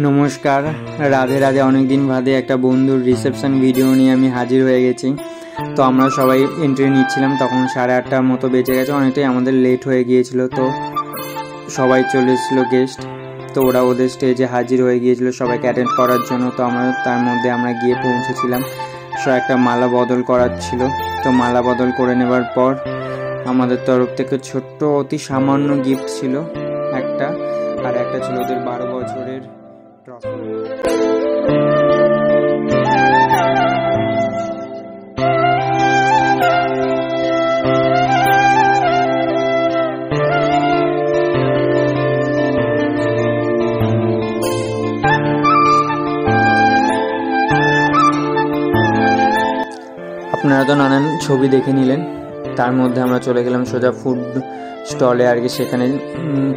নমস্কার, রাধে রাধে। অনেক দিন বাদে একটা বন্ধুর রিসেপশন ভিডিও নিয়ে আমি হাজির হয়ে গেছি। তো আমরা সবাই এন্ট্রি নিচ্ছিলাম, তখন 8:30টার মতো বেজে গেছে, অনেকটাই আমাদের লেট হয়ে গিয়েছিল। তো সবাই চলে এসেছিলো গেস্ট, তো ওরা ওদের স্টেজে হাজির হয়ে গিয়েছিল সবাইকে অ্যাটেন্ড করার জন্য। তো তার মধ্যে আমরা গিয়ে পৌঁছেছিলাম। একটা মালা বদল করার ছিল, তো মালা বদল করে নেবার পর আমাদের তরফ থেকে ছোট্ট অতি সামান্য গিফট ছিল একটা, আর একটা ছিল ওদের 12 বছরের ট্রফি। আপনারা তো নানান ছবি দেখে নিলেন, তার মধ্যে আমরা চলে গেলাম সোজা ফুড স্টলে আর কি। সেখানে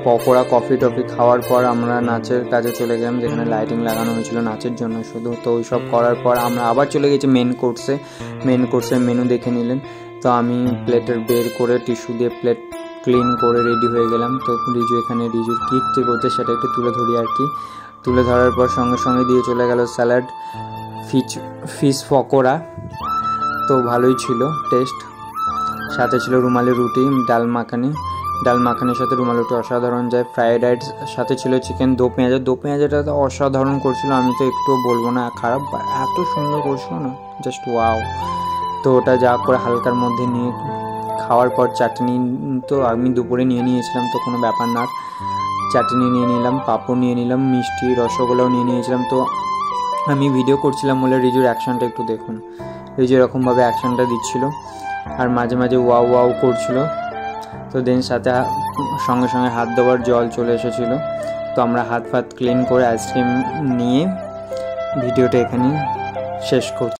পকোড়া কফি টফি খাওয়ার পর আমরা নাচের কাজে চলে গেলাম, যেখানে লাইটিং লাগানো হয়েছিল নাচের জন্য শুধু। তো ওই সব করার পর আমরা আবার চলে গেছি মেন কোর্সের মেনু দেখে নিলেন। তো আমি প্লেটের বের করে টিস্যু দিয়ে প্লেট ক্লিন করে রেডি হয়ে গেলাম। তো রিজুর কীর্তি করতে সেটা একটু তুলে ধরি আর কি। তুলে ধরার পর সঙ্গে সঙ্গে দিয়ে চলে গেল স্যালাড, ফিশ পকোড়া, তো ভালোই ছিল টেস্ট। সাথে ছিল রুমালি রুটি, ডাল মাখানির সাথে রুমালি রুটি অসাধারণ যায়। ফ্রাইড রাইস, সাথে ছিল চিকেন। দো পেঁয়াজাটা তো অসাধারণ করছিল, আমি তো একটুও বলবো না খারাপ, এত সুন্দর করছিল না, জাস্ট ওয়াও। তো ওটা যা করে হালকার মধ্যে নিয়ে খাওয়ার পর চাটনি তো আমি দুপুরে নিয়ে নিয়েছিলাম, তো কোনো ব্যাপার না। চাটনি নিয়ে নিলাম, পাঁপড় নিয়ে নিলাম, মিষ্টি রসগোল্লাও নিয়ে নিয়েছিলাম। তো আমি ভিডিও করছিলাম বলে রিজুর অ্যাকশনটা একটু দেখুন। রিজু এরকমভাবে অ্যাকশনটা দিচ্ছিল আর মাঝে মাঝে ওয়াও ওয়াও করছিল। তো দেন সাথে সঙ্গে সঙ্গে হাত ধোয়ার জল চলে এসেছিলো। তো আমরা হাত ক্লিন করে আইসক্রিম নিয়ে ভিডিওটা এখানে শেষ করছি।